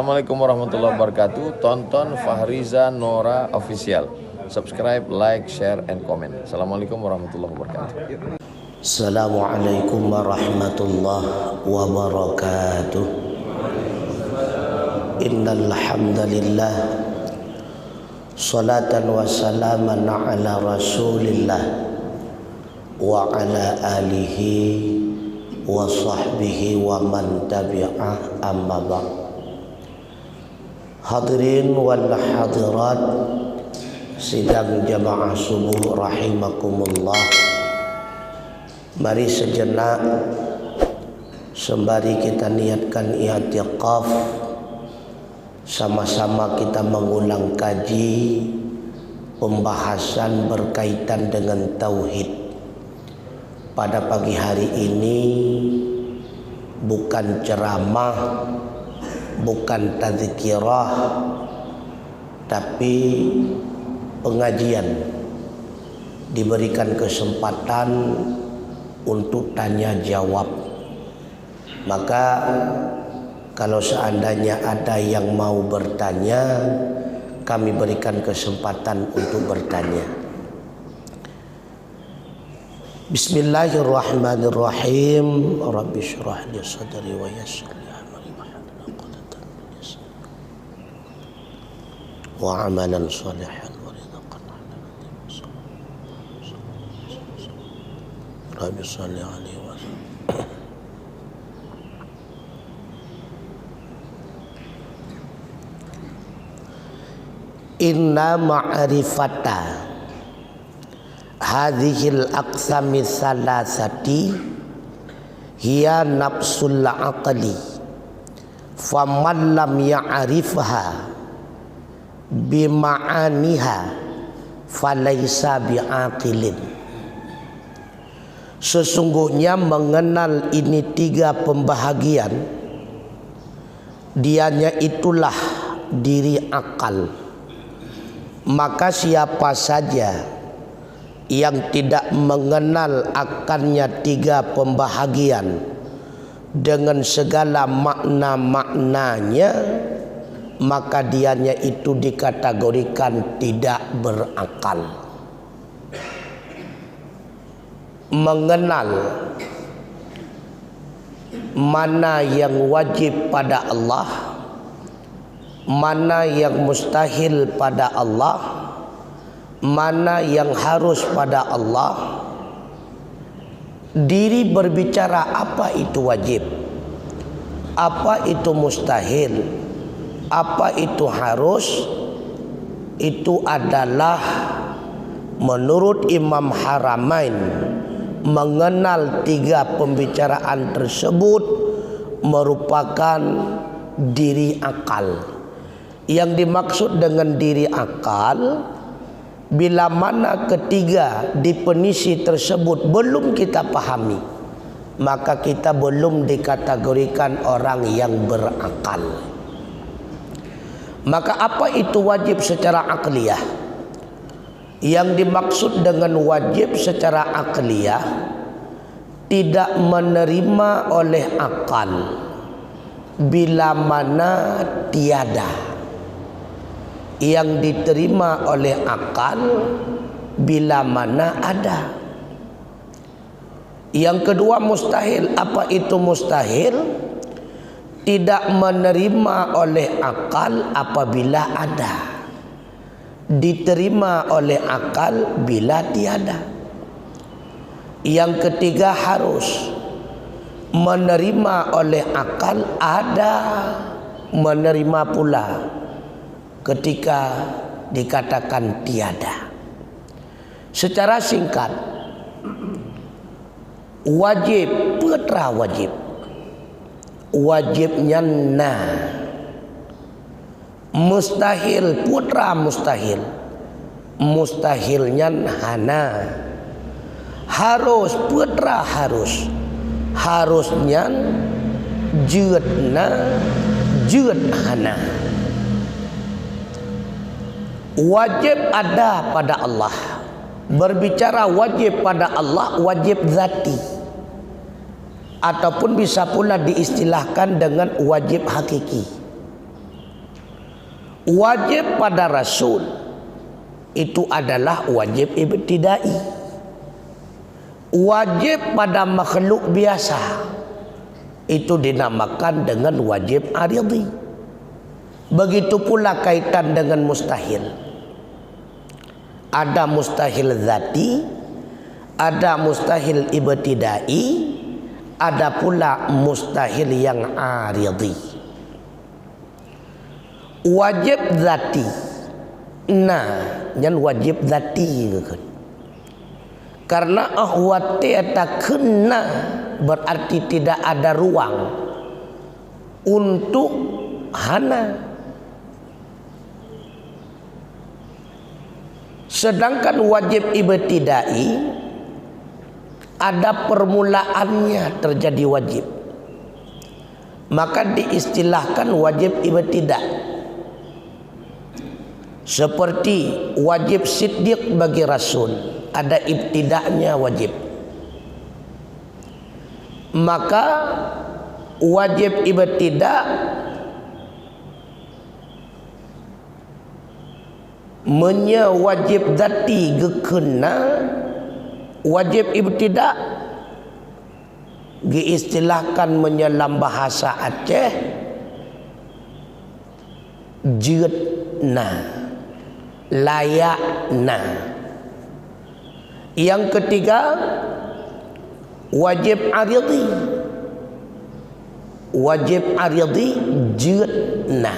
Assalamualaikum warahmatullahi wabarakatuh. Tonton Fahriza Nora Official. Subscribe, like, share, and comment. Assalamualaikum warahmatullahi wabarakatuh. Assalamualaikum warahmatullahi wabarakatuh. Innal hamdalillah salatan wa salaman ala rasulillah wa ala alihi wa sahbihi wa man tabi'ah, amma ba'd. Hadirin wal hadirat sidang jamaah subuh rahimakumullah. Mari sejenak sembari kita niatkan i'tikaf, sama-sama kita mengulang kaji pembahasan berkaitan dengan tauhid. Pada pagi hari ini bukan ceramah, bukan tazkirah, tapi pengajian. Diberikan kesempatan untuk tanya jawab. Maka kalau seandainya ada yang mau bertanya, kami berikan kesempatan untuk bertanya. Bismillahirrahmanirrahim. Rabbi shrah li sadri wa yassir li amri wahlul 'uqdatam min lisani wa amalan shalihan wa rizqan halalan. Rabbi shalli alaihi wa sallam. Inna ma'rifata hadhil aqsami salasati hiya nafsul aqli faman lam ya'rifha bima'aniha falaysa bi'aqilin. Sesungguhnya mengenal ini tiga pembahagian, dianya itulah diri akal. Maka siapa saja yang tidak mengenal akannya tiga pembahagian dengan segala makna-maknanya, maka dianya itu dikategorikan tidak berakal. Mengenal mana yang wajib pada Allah, mana yang mustahil pada Allah, mana yang harus pada Allah. Diri berbicara apa itu wajib, apa itu mustahil, apa itu harus. Itu adalah menurut Imam Haramain, mengenal tiga pembicaraan tersebut merupakan diri akal. Yang dimaksud dengan diri akal, bila mana ketiga definisi tersebut belum kita pahami, maka kita belum dikategorikan orang yang berakal. Maka apa itu wajib secara akliyah? Yang dimaksud dengan wajib secara akliyah, tidak menerima oleh akal bila mana tiada. Yang diterima oleh akal bila mana ada. Yang kedua mustahil. Apa itu mustahil? Tidak menerima oleh akal apabila ada, diterima oleh akal bila tiada. Yang ketiga harus. Menerima oleh akal ada, menerima pula ketika dikatakan tiada. Secara singkat, wajib putra wajib, wajibnya na. Mustahil putra mustahil, mustahilnya hana. Harus putra harus, harusnya jutna jut hana. Wajib ada pada Allah. Berbicara wajib pada Allah, wajib zati, ataupun bisa pula diistilahkan dengan wajib hakiki. Wajib pada Rasul itu adalah wajib ibtidai. Wajib pada makhluk biasa itu dinamakan dengan wajib aridhi. Begitu pula kaitan dengan mustahil. Ada mustahil zati, ada mustahil ibtidai, ada pula mustahil yang aridhi. Wajib zati, yang wajib zati kan. Karena ahwati atau kena berarti tidak ada ruang untuk hana. Sedangkan wajib ibtidai ada permulaannya terjadi wajib, maka diistilahkan wajib ibtidak. Seperti wajib siddiq bagi Rasul, ada ibtidaknya wajib. Maka wajib ibtidak wajib dati gekena. Wajib ibtidak diistilahkan menyelam bahasa Aceh jetna, layakna. Yang ketiga wajib aridhi. Wajib aridhi jetna.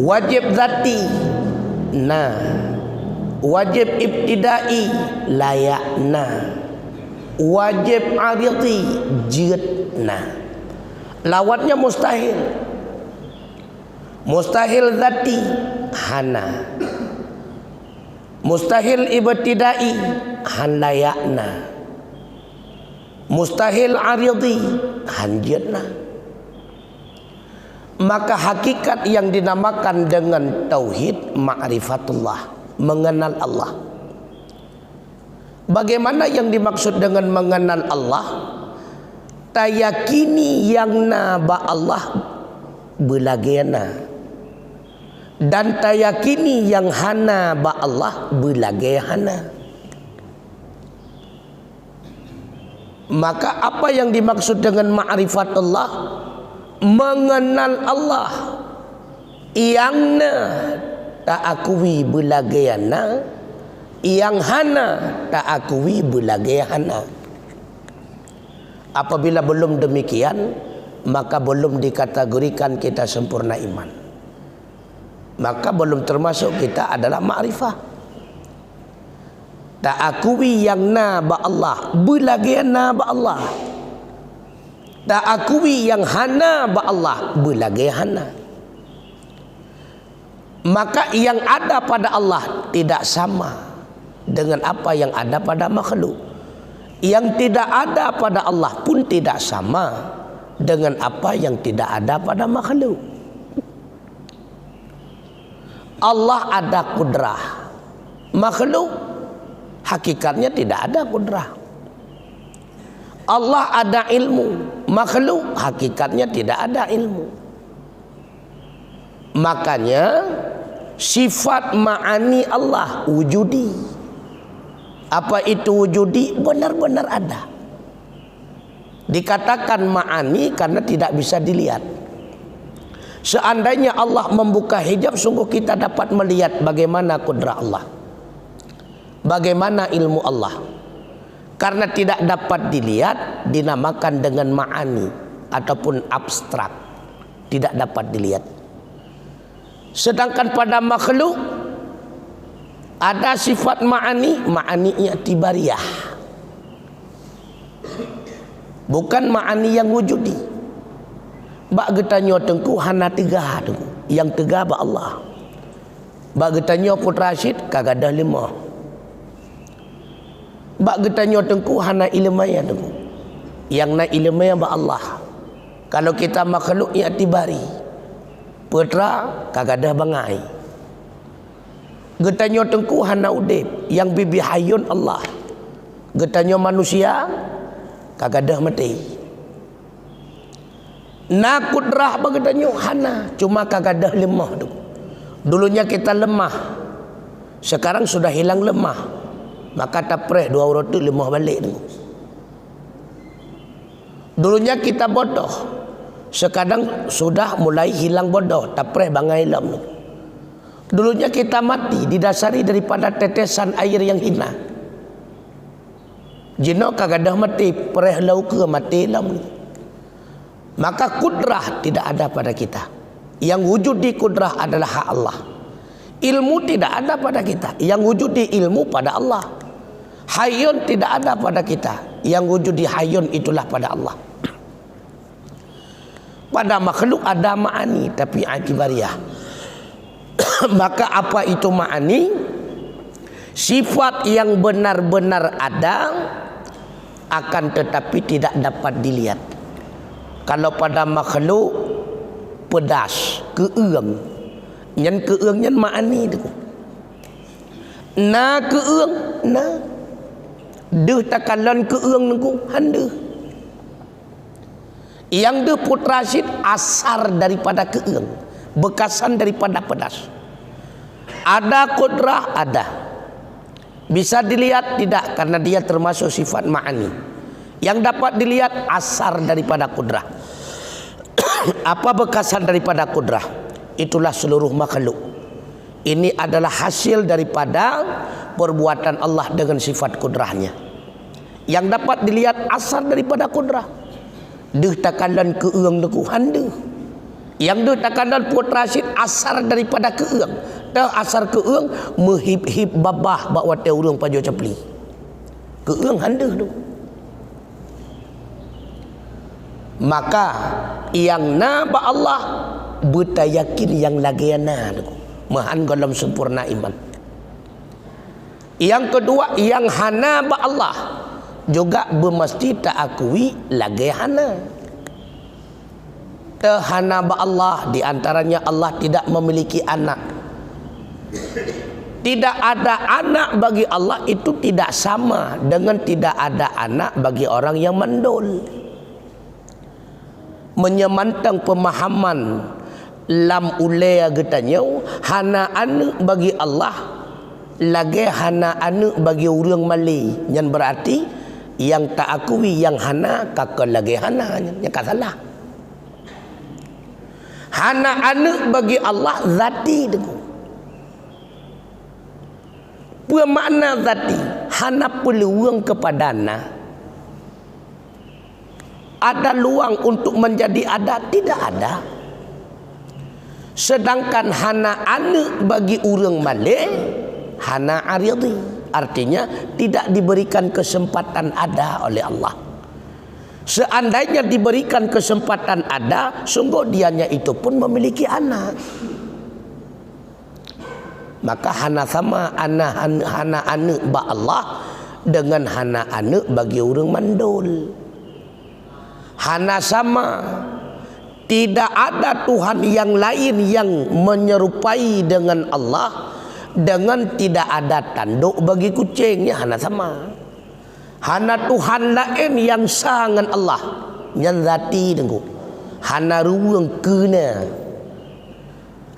Wajib zati wajib ibtidai layakna. Wajib aridhi jetna. Lawatnya mustahil. Mustahil zati hana. Mustahil ibtidai han layakna. Mustahil aridhi han jetna. Maka hakikat yang dinamakan dengan tauhid ma'rifatullah, mengenal Allah. Bagaimana yang dimaksud dengan mengenal Allah? Tayakini yang ba Allah belagena, dan tayakini yang hana ba Allah belagehana. Maka apa yang dimaksud dengan ma'rifatullah? Mengenal Allah yang tak akui belagayana, yang hana tak akui belagayana. Apabila belum demikian, maka belum dikategorikan kita sempurna iman, maka belum termasuk kita adalah ma'rifah. Tak akui yang ba Allah, belagayana ba Allah. Tak akui yang hana ba Allah, belagayana. Maka yang ada pada Allah tidak sama dengan apa yang ada pada makhluk. Yang tidak ada pada Allah pun tidak sama dengan apa yang tidak ada pada makhluk. Allah ada kudrah, makhluk hakikatnya tidak ada kudrah. Allah ada ilmu, makhluk hakikatnya tidak ada ilmu. Makanya sifat ma'ani Allah wujudi. Apa itu wujudi? Benar-benar ada. Dikatakan ma'ani karena tidak bisa dilihat. Seandainya Allah membuka hijab, sungguh kita dapat melihat bagaimana kudrah Allah, bagaimana ilmu Allah. Karena tidak dapat dilihat, dinamakan dengan ma'ani ataupun abstrak, tidak dapat dilihat. Sedangkan pada makhluk ada sifat ma'ani, ma'ani i'tibariyah, bukan ma'ani yang wujudi. Bak getanyo tengku hana tiga tengku, yang tiga ba Allah. Bak getanyo Putra Rashid kagadah lima. Bak getanyo tengku hana ilmaya tengku, yang na ilmaya ba Allah. Kalau kita makhluk i'tibari, Putra kagadah bangai. Getanyo tengku hana udip, yang bibi hayun Allah. Getanyo manusia kagadah mati. Na kudrah bagedanya hana, cuma kagadah lemah tu. Dulunya kita lemah, sekarang sudah hilang lemah, maka tapreh 2 orang tu lemah balik tu. Dulunya kita bodoh, sekarang sudah mulai hilang bodoh, tapreh bangai lam tu. Dulunya kita mati didasari daripada tetesan air yang hina. Jino kagadah mati, pereh lau ke mati lam tu. Maka kudrah tidak ada pada kita. Yang wujud di kudrah adalah hak Allah. Ilmu tidak ada pada kita. Yang wujud di ilmu pada Allah. Hayyun tidak ada pada kita. Yang wujud di hayyun itulah pada Allah. Pada makhluk ada ma'ani tapi akibariyah. Maka apa itu ma'ani? Sifat yang benar-benar ada akan tetapi tidak dapat dilihat. Kalau pada makhluk pedas, keung, nyen keung nyen ma'ani tu. Na keung, na. Deuh takalan keung nunggu, hande. Yang deuh putrasid asar daripada keung, bekasan daripada pedas. Ada kudrah, ada. Bisa dilihat tidak, karena dia termasuk sifat ma'ani. Yang dapat dilihat asar daripada kudrah. Apa bekasan daripada kudrah? Itulah seluruh makhluk. Ini adalah hasil daripada perbuatan Allah dengan sifat kudrahnya. Yang dapat dilihat asar daripada kudrah. Deuh takalan keung deku hande. Yang deuh takalan putrasid asar daripada keung. Dah asar keung menghib-hib babah bak wate urang pajo capli. Keung hande tu. Maka yang na ba Allah betayakin yang lagiana mahan dalam sempurna iman. Yang kedua yang hana ba Allah juga bermesti tak akui lagi hana. Tahana ba Allah di antaranya Allah tidak memiliki anak. Tidak ada anak bagi Allah itu tidak sama dengan tidak ada anak bagi orang yang mandul. Menyemantang pemahaman lam ulaya getanya hana anu bagi Allah lagi hana anu bagi orang Mali, yang berarti yang tak akui yang hana kakak lagi hana yang tak salah. Hana anu bagi Allah zati deku. Apa makna zati? Hana peluang kepadana. Ada luang untuk menjadi ada? Tidak ada. Sedangkan hana anu bagi orang Malay hana aridhi, artinya tidak diberikan kesempatan ada oleh Allah. Seandainya diberikan kesempatan ada, sungguh dianya itu pun memiliki anak. Maka hana sama hana anu ba Allah dengan hana anu bagi orang mandul. Hana sama. Tidak ada Tuhan yang lain yang menyerupai dengan Allah dengan tidak ada tanduk bagi kucingnya. Hana sama. Hana Tuhan lain yang sangat Allah yang zati tengku. Hana ruang kena.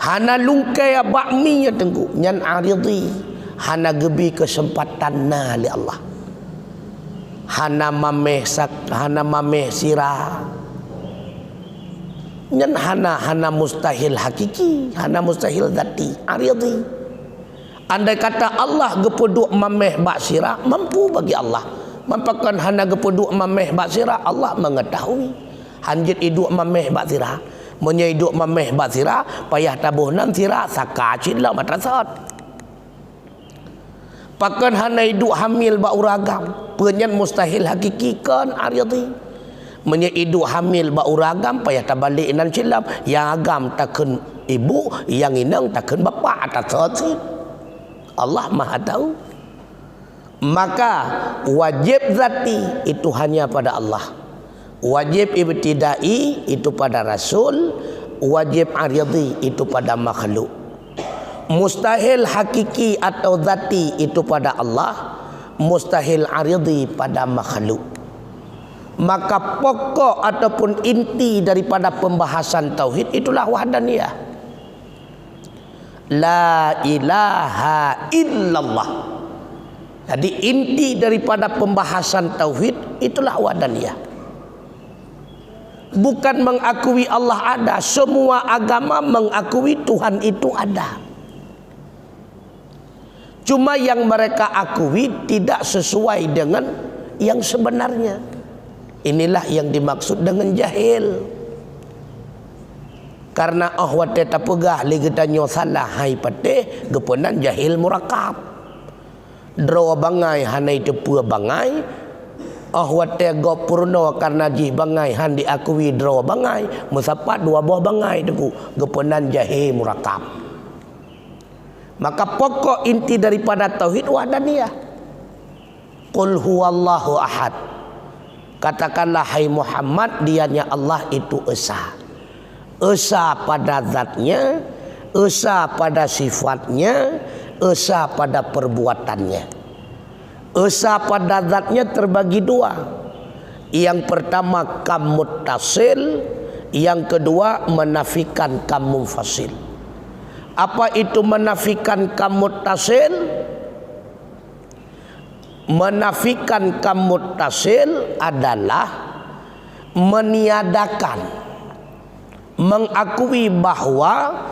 Hana lungkai bakminya tengku yang aridhi. Hana gebi kesempatan na li Allah. Hana mameh sirah. Nyan hana mustahil hakiki, hana mustahil zati, aridhi. Andai kata Allah gepeduk mameh bak sirah, mampu bagi Allah. Mampakan hana gepeduk mameh bak sirah, Allah mengetahui. Hanjit iduk mameh bak sirah, munnya iduk mameh bak sirah, payah tabuhnan sirah sakacin lah matrasat. Pakan hana hidup hamil ba uragam, penyan mustahil hakiki kan aridhi. Menye hidup hamil ba uragam payah tabalik nan cilam, yang agam takkan ibu, yang inang takkan bapa atas satu. Allah Maha tahu. Maka wajib zati itu hanya pada Allah. Wajib ibtidai itu pada Rasul, wajib aridhi itu pada makhluk. Mustahil hakiki atau zati itu pada Allah, mustahil aridhi pada makhluk. Maka pokok ataupun inti daripada pembahasan tauhid itulah wahdaniyah. La ilaha illallah. Jadi inti daripada pembahasan tauhid itulah wahdaniyah. Bukan mengakui Allah ada. Semua agama mengakui Tuhan itu ada. Cuma yang mereka akui tidak sesuai dengan yang sebenarnya. Inilah yang dimaksud dengan jahil. Karena ahwat tak pegah li kita nyo salah hai pateh gepenan jahil murakab. Draw bangai hanai tepua bangai. Ahwat go purno karena jih bangai han diakui draw bangai. Musapat dua buah bangai deku gepenan jahil murakab. Maka pokok inti daripada tauhid wahdaniyah. Qul huwallahu ahad. Katakanlah hai Muhammad, dianya Allah itu esa. Esa pada zatnya, esa pada sifatnya, esa pada perbuatannya. Esa pada zatnya terbagi dua. Yang pertama kam muttasil, yang kedua menafikan kam munfasil. Apa itu menafikan kam muttasil? Menafikan kam muttasil adalah meniadakan, mengakui bahwa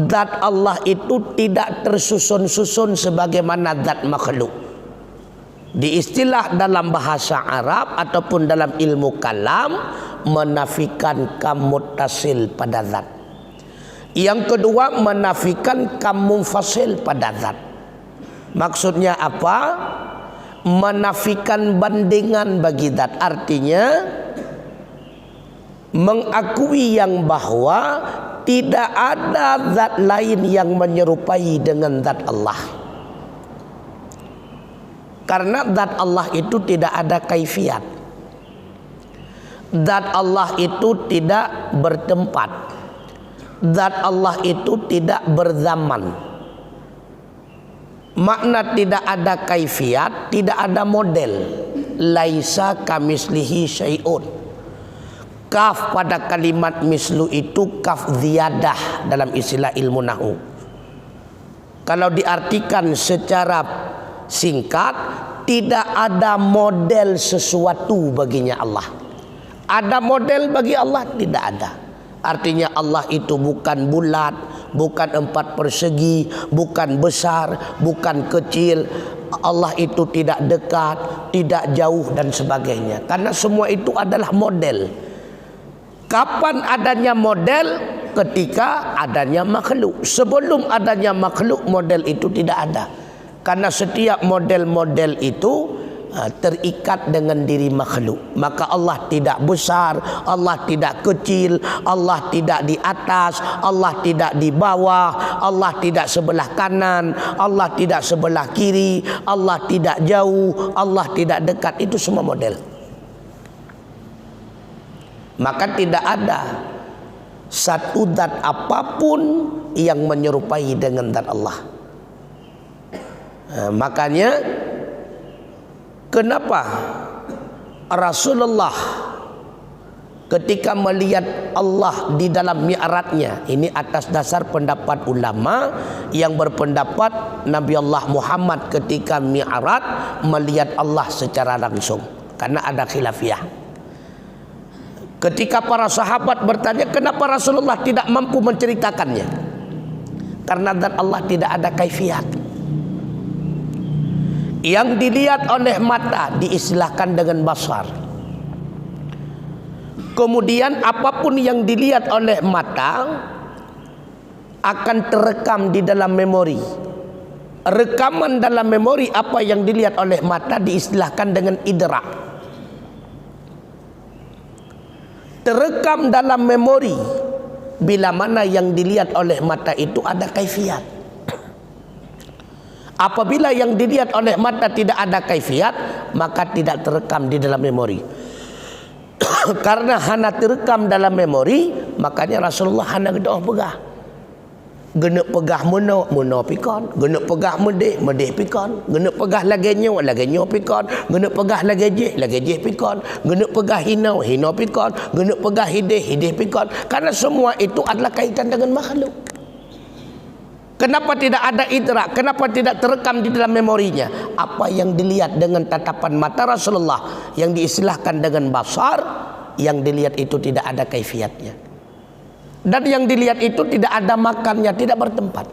zat Allah itu tidak tersusun-susun sebagaimana zat makhluk. Di istilah dalam bahasa Arab ataupun dalam ilmu kalam, menafikan kam muttasil pada zat. Yang kedua menafikan kam munfasil pada zat. Maksudnya apa? Menafikan bandingan bagi zat, artinya mengakui yang bahwa tidak ada zat lain yang menyerupai dengan zat Allah. Karena zat Allah itu tidak ada kaifiat. Zat Allah itu tidak bertempat. Zat Allah itu tidak berzaman. Makna tidak ada kaifiat, tidak ada model. Laisa kamislihi syai'un. Kaf pada kalimat mislu itu kaf ziyadah dalam istilah ilmu nahwu. Kalau diartikan secara singkat, tidak ada model sesuatu baginya Allah. Ada model bagi Allah? Tidak ada. Artinya Allah itu bukan bulat, bukan empat persegi, bukan besar, bukan kecil. Allah itu tidak dekat, tidak jauh dan sebagainya. Karena semua itu adalah model. Kapan adanya model? Ketika adanya makhluk. Sebelum adanya makhluk, model itu tidak ada. Karena setiap model-model itu terikat dengan diri makhluk. Maka Allah tidak besar, Allah tidak kecil, Allah tidak di atas, Allah tidak di bawah, Allah tidak sebelah kanan, Allah tidak sebelah kiri, Allah tidak jauh, Allah tidak dekat. Itu semua model. Maka tidak ada satu zat apapun yang menyerupai dengan zat Allah. Makanya kenapa Rasulullah ketika melihat Allah di dalam mi'rajnya, ini atas dasar pendapat ulama yang berpendapat Nabi Allah Muhammad ketika mi'raj melihat Allah secara langsung, karena ada khilafiyah. Ketika para sahabat bertanya kenapa Rasulullah tidak mampu menceritakannya, karena zat Allah tidak ada kaifiat. Yang dilihat oleh mata diistilahkan dengan basar. Kemudian apapun yang dilihat oleh mata akan terekam di dalam memori. Rekaman dalam memori apa yang dilihat oleh mata diistilahkan dengan idrak. Terekam dalam memori bila mana yang dilihat oleh mata itu ada kaifiat. Apabila yang dilihat oleh mata tidak ada kaifiat, maka tidak terekam di dalam memori. Karena hana terekam dalam memori, makanya Rasulullah hana gedoh begah. Gena pegah meno pikon, gena pegah medeh pikon, gena pegah lagenyo pikon, gena pegah lagejeh pikon, gena pegah hino pikon, gena pegah hideh pikon. Karena semua itu adalah kaitan dengan makhluk. Kenapa tidak ada idrak? Kenapa tidak terekam di dalam memorinya? Apa yang dilihat dengan tatapan mata Rasulullah, yang diistilahkan dengan basar, yang dilihat itu tidak ada kaifiatnya. Dan yang dilihat itu tidak ada makannya, tidak bertempat.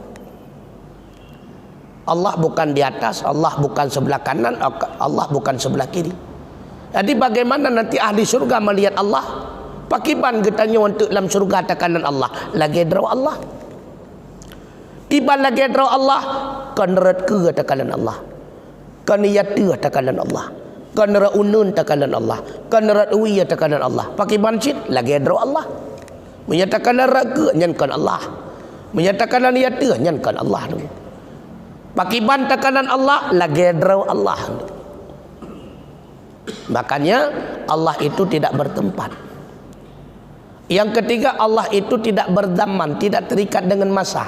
Allah bukan di atas, Allah bukan sebelah kanan, Allah bukan sebelah kiri. Jadi bagaimana nanti ahli surga melihat Allah? Pakiban getanya untuk dalam surga tekanan Allah. Lagi draw Allah. Tiba lagi draw Allah, kaneret ke tekanan Allah. Kaniyat ke tekanan Allah. Kaneret unun tekanan Allah. Kaneret uwi tekanan Allah. Pakiban cit lagi draw Allah. Menyatakan raga nyankan Allah, menyatakan niyata nyankan Allah. Pakiban tekanan Allah lagi draw Allah. Makanya Allah itu tidak bertempat. Yang ketiga, Allah itu tidak berzaman, tidak terikat dengan masa.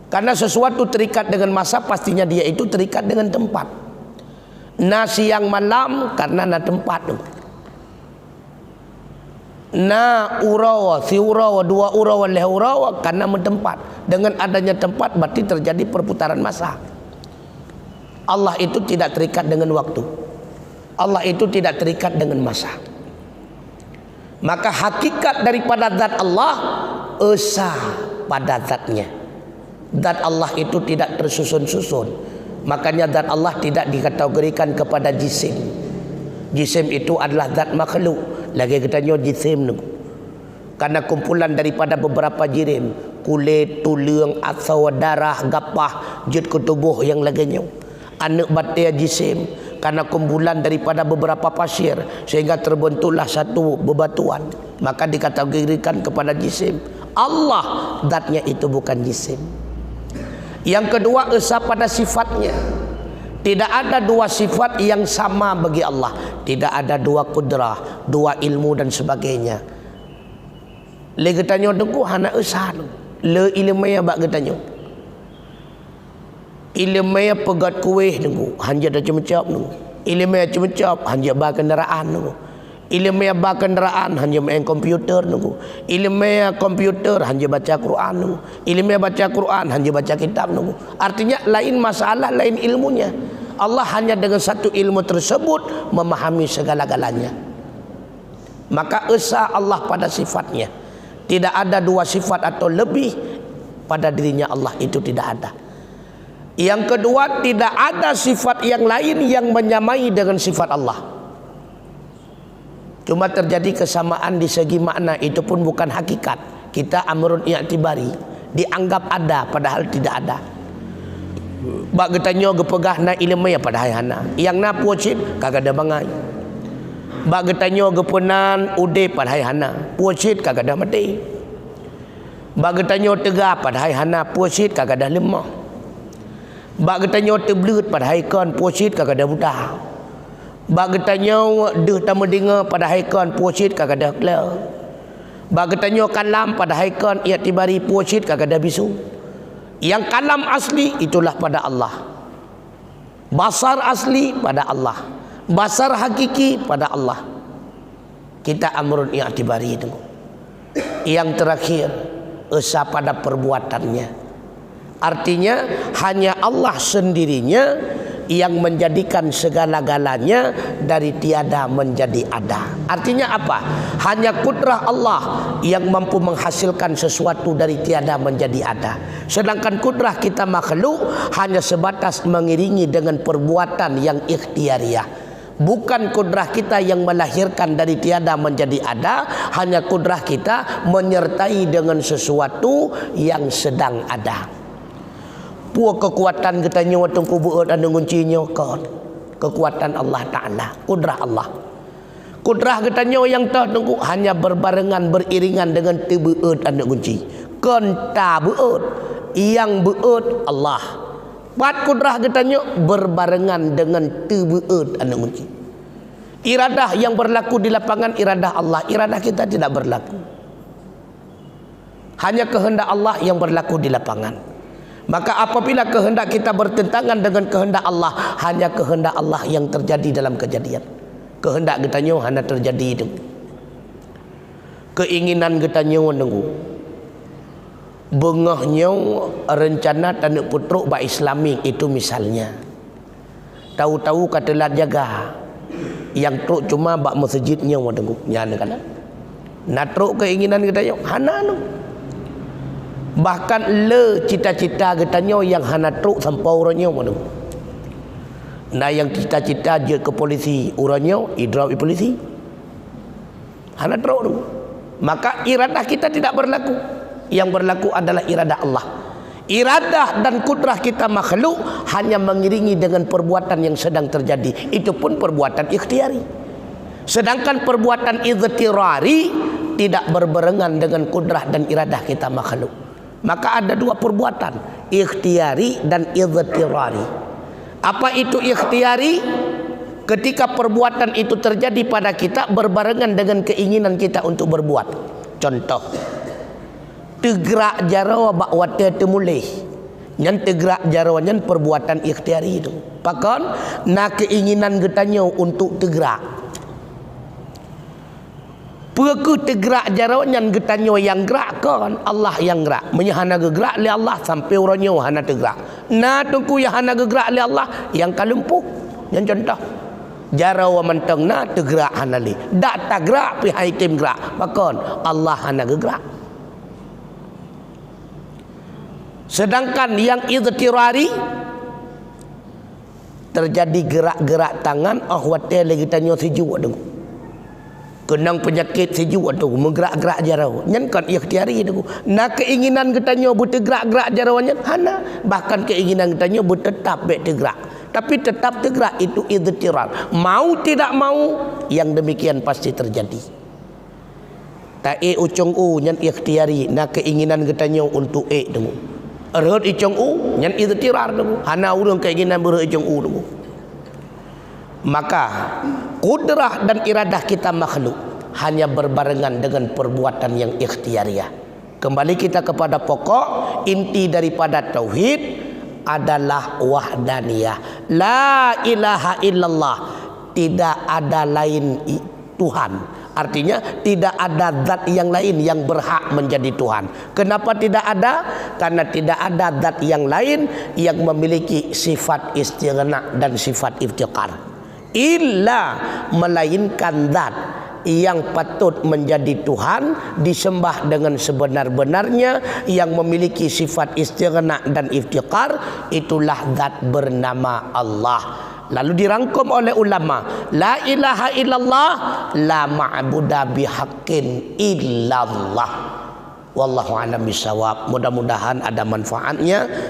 Karena sesuatu terikat dengan masa, pastinya dia itu terikat dengan tempat. Na siang malam karena na tempat. Na urawa, si urawa, dua urawa, leh urawa, karena mentempat. Dengan adanya tempat berarti terjadi perputaran masa. Allah itu tidak terikat dengan waktu. Allah itu tidak terikat dengan masa. Maka hakikat daripada zat Allah esa pada zatnya. Zat Allah itu tidak tersusun-susun. Makanya zat Allah tidak dikategorikan kepada jisim. Jisim itu adalah zat makhluk. Lagi katanya jisim tu. Karena kumpulan daripada beberapa jirim, kulit, tulang, asam, darah, gapah, jut ke tubuh yang lainnya. Anak batia jisim. Karena kumpulan daripada beberapa pasir sehingga terbentuklah satu bebatuan. Maka dikategorikan kepada jisim. Allah zatnya itu bukan jisim. Yang kedua, esa pada sifatnya. Tidak ada dua sifat yang sama bagi Allah. Tidak ada dua kudrah, dua ilmu dan sebagainya. Le getanyo deku hana esan. Le ilmu ya bak getanyo. Ilmu ya pegat kuih deku hanja dah cemecap deku. Ilmu ya cemecap hanja ba kendaraan deku. Ilmu ya ba kendaraan hanja main komputer deku. Ilmu ya komputer hanja baca Quran deku. Ilmu ya baca Quran hanja baca kitab deku. Artinya lain masalah, lain ilmunya. Allah hanya dengan satu ilmu tersebut memahami segala-galanya. Maka esa Allah pada sifatnya. Tidak ada dua sifat atau lebih pada dirinya Allah, itu tidak ada. Yang kedua, tidak ada sifat yang lain yang menyamai dengan sifat Allah. Cuma terjadi kesamaan di segi makna, itu pun bukan hakikat. Kita amrun i'tibari, dianggap ada padahal tidak ada. Bak getanyo gepegah na ilmu ya pada hana. Yang na pucit kagak ada bangai. Bak getanyo gepenan ude pada hana. Pucit kagak ada mati. Bak getanyo tegah pada hana. Pucit kagak ada lemah. Bak getanyo teblut pada haikon. Pucit kagak ada buta. Bak getanyo deh tamu dengar pada haikon. Pucit kagak ada kler. Bak getanyo kalam pada haikon. I'tibari pucit kagak ada bisu. Yang kalam asli itulah pada Allah. Basar asli pada Allah. Basar hakiki pada Allah. Kita amrun i'tibari itu. Yang terakhir, esa pada perbuatannya. Artinya hanya Allah sendirinya yang menjadikan segala-galanya dari tiada menjadi ada. Artinya apa? Hanya kudrah Allah yang mampu menghasilkan sesuatu dari tiada menjadi ada. Sedangkan kudrah kita makhluk hanya sebatas mengiringi dengan perbuatan yang ikhtiariah. Bukan kudrah kita yang melahirkan dari tiada menjadi ada. Hanya kudrah kita menyertai dengan sesuatu yang sedang ada. Puak kekuatan kita nyawa tungku buat dan nguncinya kan. Kekuatan Allah Ta'ala, kudrah Allah. Kudrah kita nyawa yang tak tungku hanya berbarengan, beriringan dengan tebuat dan ngunci. Kenta buat, yang buat Allah. Pat kudrah kita nyawa berbarengan dengan tebuat dan ngunci. Iradah yang berlaku di lapangan iradah Allah, iradah kita tidak berlaku. Hanya kehendak Allah yang berlaku di lapangan. Maka apabila kehendak kita bertentangan dengan kehendak Allah, hanya kehendak Allah yang terjadi dalam kejadian. Kehendak kita nyo hanya terjadi itu. Keinginan kita nyo nunggu. Bengahnya rencana tanuk putruk ba Islamik itu misalnya. Tahu-tahu katalah jaga. Yang truk cuma bak masjidnya nunggu. Nyana kan? Natruk keinginan kita nyo hana nunggu. Bahkan le cita-cita katanya yang hana truk sampai orangnya mana. Nah yang cita-cita je ke polisi orangnya idrau polisi. Hana truk tu. Maka iradah kita tidak berlaku. Yang berlaku adalah iradah Allah. Iradah dan kudrah kita makhluk hanya mengiringi dengan perbuatan yang sedang terjadi. Itu pun perbuatan ikhtiari. Sedangkan perbuatan ikhtirari tidak berbarengan dengan kudrah dan iradah kita makhluk. Maka ada dua perbuatan, ikhtiari dan ikhtirari. Apa itu ikhtiari? Ketika perbuatan itu terjadi pada kita berbarengan dengan keinginan kita untuk berbuat. Contoh, tegrak jarawa bak wate temulih. Nyan tegrak jarawa nyan perbuatan ikhtiari itu. Pakon na keinginan getanya untuk tegrak. Perku tegrak jarawan getanyo yang gerak kan Allah yang gerak. Menyahana gerak li Allah sampai orangnya hana tegrak. Nah tungku yang hana gerak li Allah yang kalumpuh. Yang contoh jarawa menteng na tegrak hana li. Dak tak gerak pi haitim gerak. Bakon Allah hana gerak. Sedangkan yang ikhtirari terjadi gerak-gerak tangan ahwate lagi tanyo sejuk dengu. Kenang penyakit sejuk tu menggerak-gerak jarau nyan kan ikhtiari tu. Nak keinginan katanya bergerak-gerak jaraunya hana, bahkan keinginan katanya bertetap bergerak. Tapi tetap tergerak itu ikhtiar. Mau tidak mau yang demikian pasti terjadi. Tae ucung nyan ikhtiari, nak keinginan katanya untuk tu. Erhut ucung nyan ikhtiar tu. Hana urang keinginan berhut ucung tu. Maka kudrah dan iradah kita makhluk hanya berbarengan dengan perbuatan yang ikhtiariah. Kembali kita kepada pokok inti daripada tauhid adalah wahdaniyah. La ilaha illallah, tidak ada lain Tuhan. Artinya tidak ada zat yang lain yang berhak menjadi Tuhan. Kenapa tidak ada? Karena tidak ada zat yang lain yang memiliki sifat istighna dan sifat iftiqar. Illa melainkan zat yang patut menjadi Tuhan, disembah dengan sebenar-benarnya, yang memiliki sifat istighna dan iftiqar, itulah zat bernama Allah. Lalu dirangkum oleh ulama, la ilaha illallah, la ma'budu bihaqqin illallah. Wallahu a'lam bishawab. Mudah-mudahan ada manfaatnya.